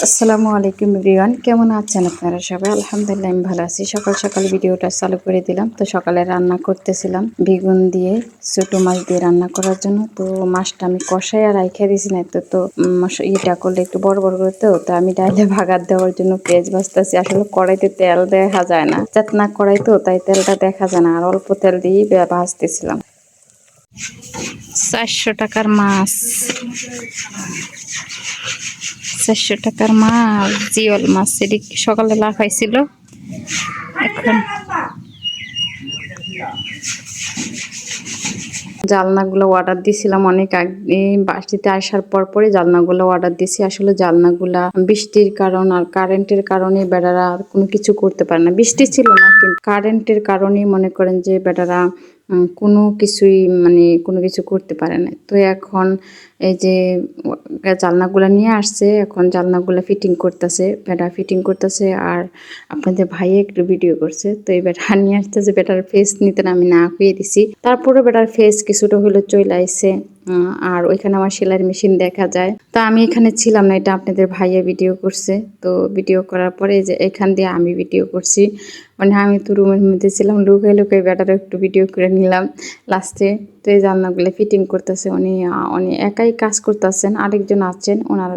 আসসালামু আলাইকুম এভরিওয়ান, কেমন আছেন আপনারা সবাই? আলহামদুলিল্লাহ আমি ভালো আছি। সকাল সকাল ভিডিওটা চালু করে দিলাম। তো সকালে রান্না করতেছিলাম বেগুন দিয়ে ছোট মাছ দিয়ে রান্না করার জন্য। তো মাছটা আমি কষাই আর রাইখা দিয়েছি না তো এটা করলে একটু বড় বড় করতে তো আমি ডাইলে ভাগার দেওয়ার জন্য পেঁয়াজ ভাজতেছি। আসলে কড়াইতে তেল দেখা যায় না, চেতনা কড়াই তো তাই তেলটা দেখা যায় না, আর অল্প তেল দিয়েই ভাজতেছিলাম। 400 টাকার মাছ, 400 টাকার মাছ, জিওল মাছ। এদিক সকালে লাফাইছিল, এখন জালনাগুলো অর্ডার দিয়েছিলাম অনেক আগে, বাড়িতে আসার পরই জালনাগুলো অর্ডার দিয়েছি। আসলে জালনাগুলা বৃষ্টির কারণ আর কারেন্টের কারণে বেটারা কোনো কিছু করতে পারে না। বৃষ্টি ছিল না, কিন্তু কারেন্টের কারণেই মনে করেন যে বেটারা কোনো কিছুই কোনো কিছু করতে পারে না। তো এখন এই যে জালনাগুলা নিয়ে আসছে, এখন জালনাগুলা ফিটিং করতেছে, বেটা ফিটিং করতেছে। আর আপনাদের ভাই একটু ভিডিও করছে। তো এই বেটা নিয়ে আসতে যে বেটার ফেস নিতে আমি না কুয়ে দিছি, তারপরে বেটার ফেস কিছুটা হলো চলে আইছে। আর ওইখানে আমার সেলাইয়ের মেশিন দেখা যায়। তা আমি এখানে ছিলাম না, এটা আপনাদের ভাইয়া ভিডিও করছে। তো ভিডিও করার পরে যে এখান দিয়ে আমি ভিডিও করছি, আমি তো রুমের মধ্যে ছিলাম, লুকাই লুকাই বেটারও একটু ভিডিও করে নিলাম লাস্টে। তো এই জানলাগুলো ফিটিং করতেছে উনি, উনি একাই কাজ করতেছেন, আরেকজন আছেন ওনার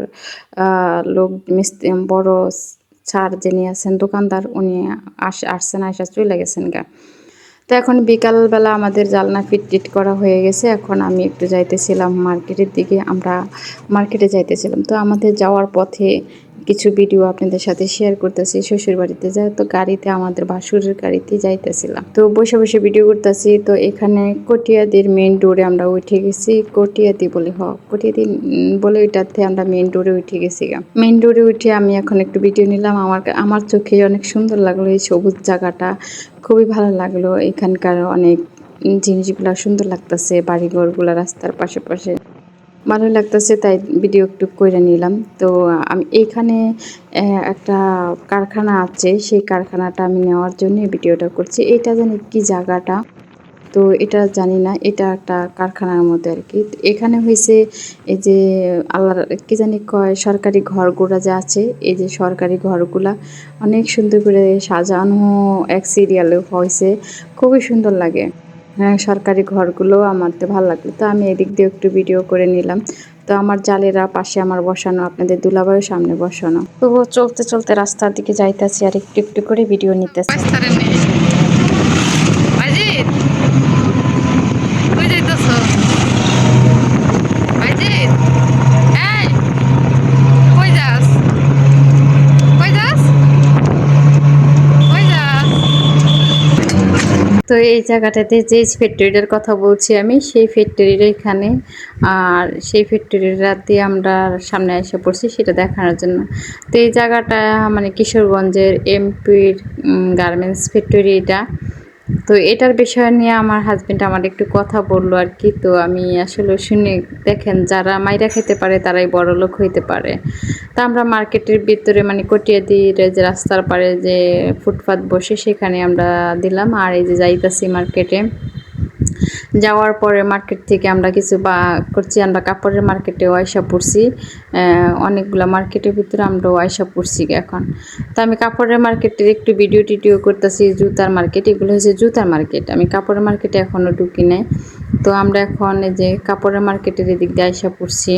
লোক মিস্ত্রি, বড় ছাড় যিনি আছেন দোকানদার, উনি আসছেন, আসা চলে গেছেন গা। তো এখন বিকালবেলা আমাদের জালনা ফিট করা হয়ে গেছে। এখন আমি একটু যাইতেছিলাম মার্কেটের দিকে, আমরা মার্কেটে যাইতেছিলাম। তো আমাদের যাওয়ার পথে কিছু ভিডিও আপনাদের সাথে শেয়ার করতেছি। শ্বশুর বাড়িতে যাই তো গাড়িতে, আমাদের ভাসুরের গাড়িতে যাইতেছিলাম, তো বসে বসে ভিডিও করতেছি। তো এখানে কটিয়াদির মেইন ডোরে আমরা উঠে গেছি। কটিয়াদি বলে কটিয়াদি বলে ওইটাতে আমরা মেইন ডোরে উঠে গেছি গা। মেইন ডোরে উঠে আমি এখন একটু ভিডিও নিলাম। আমার চোখে অনেক সুন্দর লাগলো এই সবুজ জায়গাটা, খুবই ভালো লাগলো। এখানকার অনেক জিনিসগুলা সুন্দর লাগতেছে, বাড়িঘরগুলা রাস্তার পাশে পাশে ভালো লাগতেছে, তাই ভিডিও একটু করে নিলাম। তো আমি এইখানে একটা কারখানা আছে, সেই কারখানাটা আমি নেওয়ার জন্য ভিডিওটা করছি। এটা জানি কি জায়গাটা, তো এটা জানি না, এটা একটা কারখানার মধ্যে আর কি। এখানে হয়েছে এই যে আল্লাহর কি জানি কয়, সরকারি ঘরগুলা যা আছে, এই যে সরকারি ঘরগুলা অনেক সুন্দর করে সাজানো, এক সিরিয়ালে হয়েছে, খুবই সুন্দর লাগে। হ্যাঁ, সরকারি ঘরগুলো আমার তো ভালো লাগলো। তো আমি এদিক দিয়ে একটু ভিডিও করে নিলাম। তো আমার জালেরা পাশে আমার বসানো, আপনাদের দুলাভাইয়ের সামনে বসানো। তো চলতে চলতে রাস্তার দিকে যাইতেছি আর একটু একটু করে ভিডিও নিতেছি। তো এই জায়গাটাতে যে ফ্যাক্টরিটার কথা বলছি আমি, সেই ফ্যাক্টরির এখানে, আর সেই ফ্যাক্টরিটাতে আমরা সামনে এসে পড়ছি সেটা দেখানোর জন্য। তো এই জায়গাটা কিশোরগঞ্জের এমপির গার্মেন্টস ফ্যাক্টরি এটা। তো এটার বিষয় নিয়ে আমার হাজবেন্ড আমার একটু কথা বললো আর কি। তো আমি আসলে শুনে, দেখেন যারা মাইরা খেতে পারে তারাই বড় লোক হইতে পারে। তা আমরা মার্কেটের ভিতরে কটিয়াদির যে রাস্তার পারে যে ফুটপাত বসে, সেখানে আমরা দিলাম। আর এই যে যাইতাছি মার্কেটে, যাওয়ার পরে মার্কেট থেকে আমরা কিছু করছি, আমরা কাপড়ের মার্কেটেও আয়সা পড়ছি। অনেকগুলো মার্কেটের ভিতরে আমরাও আয়সা পড়ছি এখন। তো আমি কাপড়ের মার্কেটের একটু ভিডিও টিডিও করতেছি। জুতার মার্কেট, এগুলো হচ্ছে জুতার মার্কেট, আমি কাপড়ের মার্কেটে এখনও ঢুকি নাই। তো আমরা এখন এই যে কাপড়ের মার্কেটের এদিক দিয়ে আয়সা পড়ছি।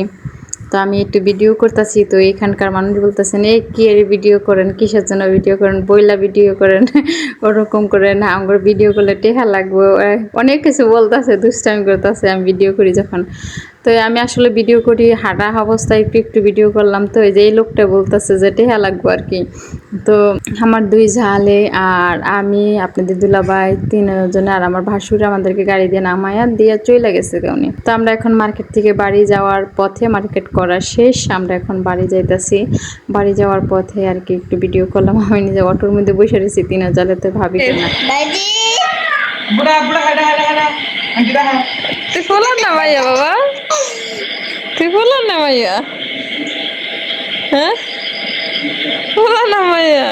তো আমি একটু ভিডিও করতেছি। তো এখানকার মানুষ বলতেছেন, এই কি এর ভিডিও করেন, কিসের জন্য ভিডিও করেন, বইলা ভিডিও করেন, ওরকম করেন, আমার ভিডিও করলে টেহা লাগবে, অনেক কিছু বলতেছে, দুষ্টামি করতেছে আমি ভিডিও করি যখন। তো আমি আসলে ভিডিও করি হাঁটা অবস্থায় একটু একটু ভিডিও করলাম। তো এই যে এই লোকটা বলতেছে যে টেহা লাগবো আর কি। তো আমার দুই ঝালে আর আমি, আপনাদের দুলাভাই, তিনজনে, আর আমার ভাসুরে আমাদেরকে গাড়ি দিয়ে নামায়া দিয়ে চলে গেছে উনি। তো আমরা এখন মার্কেট থেকে বাড়ি যাওয়ার পথে, মার্কেট করা শেষ, আমরা এখন বাড়ি যাইতেছি। বাড়ি যাওয়ার পথে আর কি একটু ভিডিও করলাম। আমি নিজে অটোর মধ্যে বসে রয়েছি, তিন জালে, তো ভাবি না তুই বলার না ভাইয়া, বাবা তুই বলার না ভাইয়া, হ্যাঁ বলার না ভাইয়া।